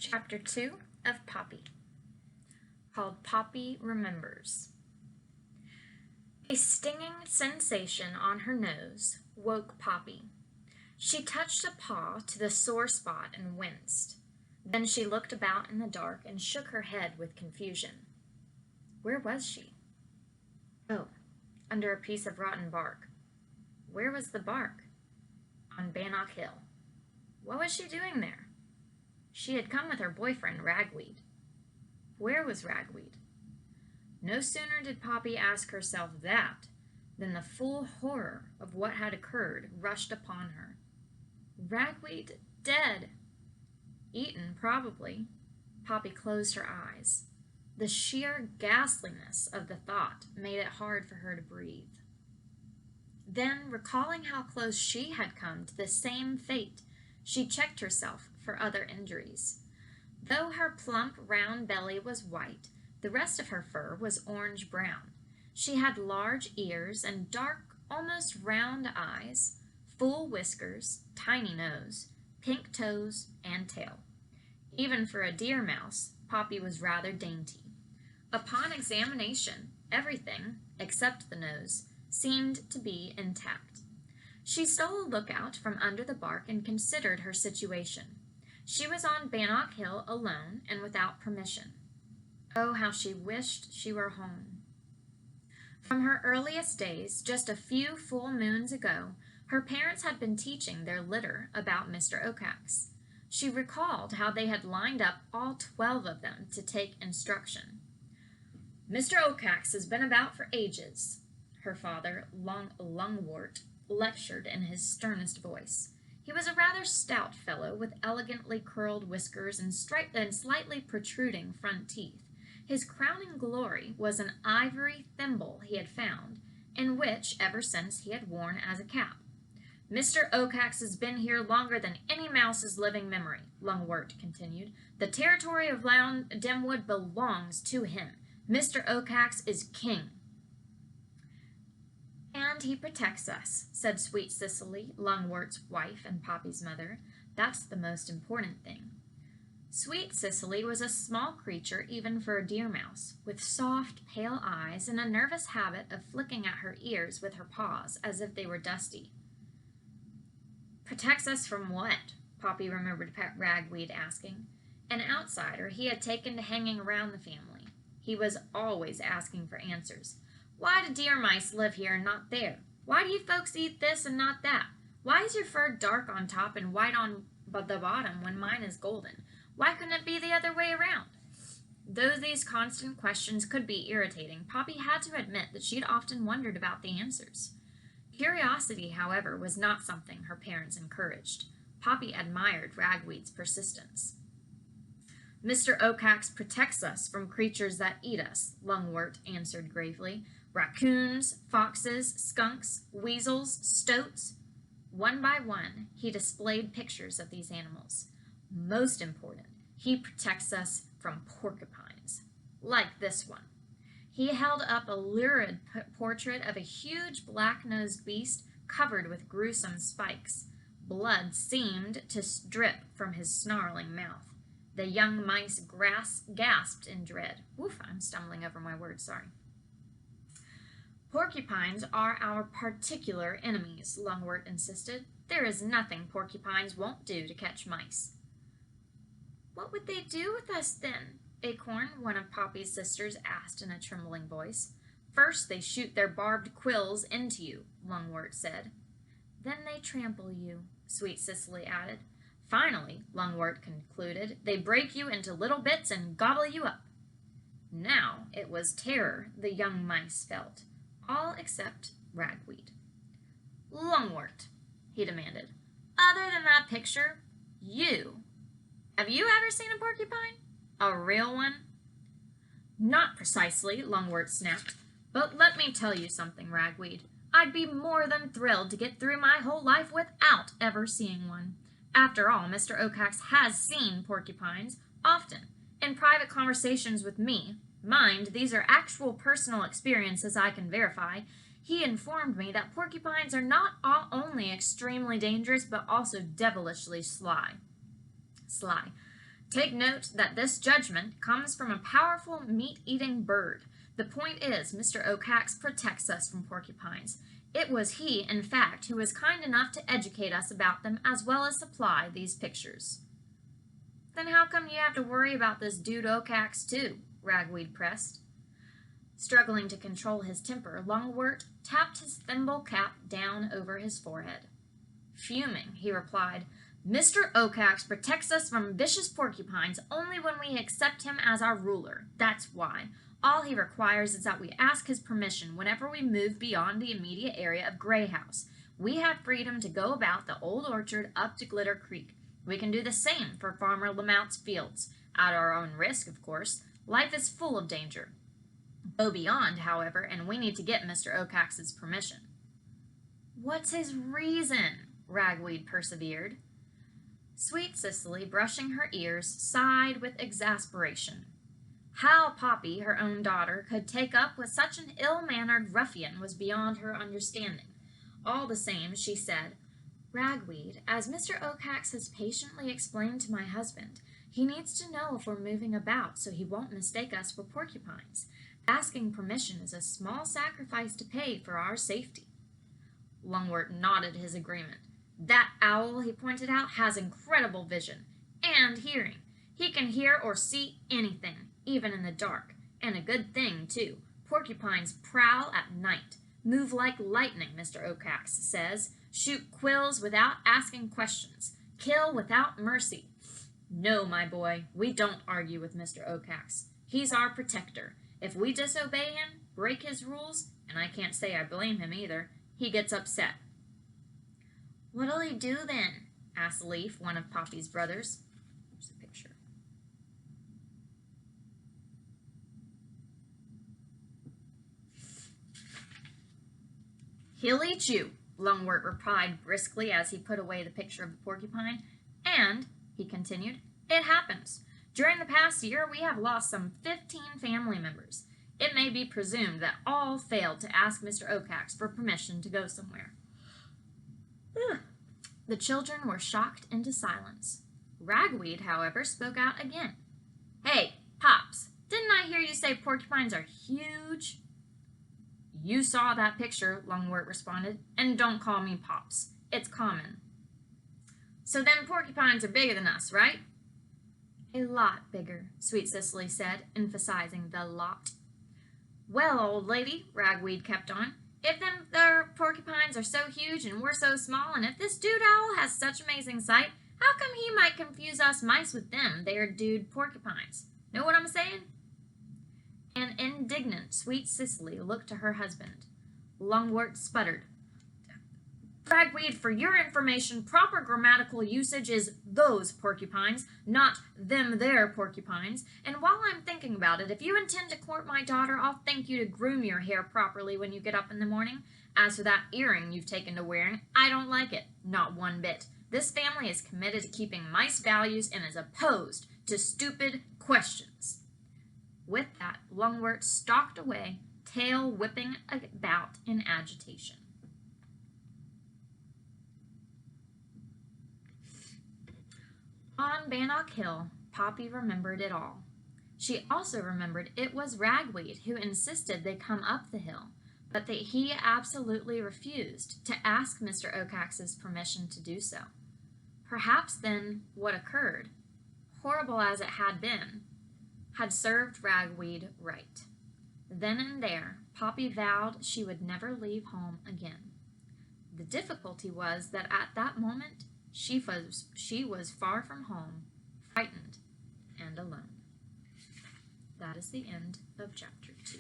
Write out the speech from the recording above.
Chapter 2 of Poppy, called Poppy Remembers. A stinging sensation on her nose woke Poppy. She touched a paw to the sore spot and winced. Then she looked about in the dark and shook her head with confusion. Where was she? Oh, under a piece of rotten bark. Where was the bark? On Bannock Hill. What was she doing there? She had come with her boyfriend, Ragweed. Where was Ragweed? No sooner did Poppy ask herself that than the full horror of what had occurred rushed upon her. Ragweed dead. Eaten, probably. Poppy closed her eyes. The sheer ghastliness of the thought made it hard for her to breathe. Then, recalling how close she had come to the same fate, she checked herself for other injuries. Though her plump, round belly was white, the rest of her fur was orange-brown. She had large ears and dark, almost round eyes, full whiskers, tiny nose, pink toes, and tail. Even for a deer mouse, Poppy was rather dainty. Upon examination, everything, except the nose, seemed to be intact. She stole a look out from under the bark and considered her situation. She was on Bannock Hill alone and without permission. Oh, how she wished she were home. From her earliest days, just a few full moons ago, her parents had been teaching their litter about Mr. Oakax. She recalled how they had lined up all 12 of them to take instruction. Mr. Oakax has been about for ages, her father, Lungwort, lectured in his sternest voice. He was a rather stout fellow with elegantly curled whiskers and slightly protruding front teeth. His crowning glory was an ivory thimble he had found, and which, ever since, he had worn as a cap. Mr. Oakax has been here longer than any mouse's living memory, Lungwort continued. The territory of Dimwood belongs to him. Mr. Oakax is king. And he protects us, said sweet Cicely, Lungwort's wife and Poppy's mother. That's the most important thing. Sweet Cicely was a small creature even for a deer mouse, with soft, pale eyes and a nervous habit of flicking at her ears with her paws as if they were dusty. Protects us from what? Poppy remembered Ragweed asking. An outsider he had taken to hanging around the family. He was always asking for answers. Why do deer mice live here and not there? Why do you folks eat this and not that? Why is your fur dark on top and white on the bottom when mine is golden? Why couldn't it be the other way around? Though these constant questions could be irritating, Poppy had to admit that she had often wondered about the answers. Curiosity, however, was not something her parents encouraged. Poppy admired Ragweed's persistence. Mr. Oakax protects us from creatures that eat us, Lungwort answered gravely. Raccoons, foxes, skunks, weasels, stoats. One by one, he displayed pictures of these animals. Most important, he protects us from porcupines, like this one. He held up a lurid portrait of a huge black-nosed beast covered with gruesome spikes. Blood seemed to drip from his snarling mouth. The young mice gasped in dread. Oof, I'm stumbling over my words, sorry. Porcupines are our particular enemies, Lungwort insisted. There is nothing porcupines won't do to catch mice. What would they do with us then? Acorn, one of Poppy's sisters, asked in a trembling voice. First they shoot their barbed quills into you, Lungwort said. Then they trample you, sweet Cicely added. Finally, Lungwort concluded, they break you into little bits and gobble you up. Now it was terror the young mice felt, all except Ragweed. Lungwort, he demanded, other than that picture, have you ever seen a porcupine? A real one? Not precisely, Lungwort snapped. But let me tell you something, Ragweed. I'd be more than thrilled to get through my whole life without ever seeing one. After all, Mr. Oakax has seen porcupines, often, in private conversations with me. Mind, these are actual personal experiences I can verify. He informed me that porcupines are not only extremely dangerous, but also devilishly sly. Take note that this judgment comes from a powerful meat-eating bird. The point is, Mr. Oakax protects us from porcupines. It was he, in fact, who was kind enough to educate us about them as well as supply these pictures. Then how come you have to worry about this dude Oakax too? Ragweed pressed. Struggling to control his temper, Longwort tapped his thimble cap down over his forehead. Fuming, he replied, Mr. Oakax protects us from vicious porcupines only when we accept him as our ruler. That's why. All he requires is that we ask his permission whenever we move beyond the immediate area of Grey House. We have freedom to go about the old orchard up to Glitter Creek. We can do the same for Farmer Lamount's fields. At our own risk, of course. Life is full of danger. Go beyond, however, and we need to get Mr. Oakax's permission. What's his reason? Ragweed persevered. Sweet Cicely, brushing her ears, sighed with exasperation. How Poppy, her own daughter, could take up with such an ill-mannered ruffian was beyond her understanding. All the same, she said, Ragweed, as Mr. Oakax has patiently explained to my husband, he needs to know if we're moving about so he won't mistake us for porcupines. Asking permission is a small sacrifice to pay for our safety. Longwort nodded his agreement. That owl, he pointed out, has incredible vision and hearing. He can hear or see anything, even in the dark. And a good thing, too. Porcupines prowl at night. Move like lightning, Mr. Oakax says. Shoot quills without asking questions. Kill without mercy. No, my boy, we don't argue with Mr. Oakax. He's our protector. If we disobey him, break his rules, and I can't say I blame him either, he gets upset. What'll he do then? Asked Leaf, one of Poppy's brothers. Here's a picture. He'll eat you, Longwort replied briskly as he put away the picture of the porcupine. And, he continued, it happens. During the past year, we have lost some 15 family members. It may be presumed that all failed to ask Mr. Oakax for permission to go somewhere. The children were shocked into silence. Ragweed, however, spoke out again. Hey, Pops, didn't I hear you say porcupines are huge? You saw that picture, Longwort responded, and don't call me Pops. It's common. So then porcupines are bigger than us, right? A lot bigger, Sweet Cicely said, emphasizing the lot. Well, old lady, Ragweed kept on, if them there porcupines are so huge and we're so small, and if this dude owl has such amazing sight, how come he might confuse us mice with them, there dude porcupines? Know what I'm saying? An indignant Sweet Cicely looked to her husband. Longwort sputtered. Ragweed, for your information, proper grammatical usage is those porcupines, not them there porcupines. And while I'm thinking about it, if you intend to court my daughter, I'll thank you to groom your hair properly when you get up in the morning. As for that earring you've taken to wearing, I don't like it, not one bit. This family is committed to keeping mice values and is opposed to stupid questions. With that, Longwort stalked away, tail whipping about in agitation. On Bannock Hill, Poppy remembered it all. She also remembered it was Ragweed who insisted they come up the hill, but that he absolutely refused to ask Mr. Oakax's permission to do so. Perhaps then what occurred, horrible as it had been, had served Ragweed right. Then and there, Poppy vowed she would never leave home again. The difficulty was that at that moment, she was far from home, frightened, and alone. That is the end of chapter 2.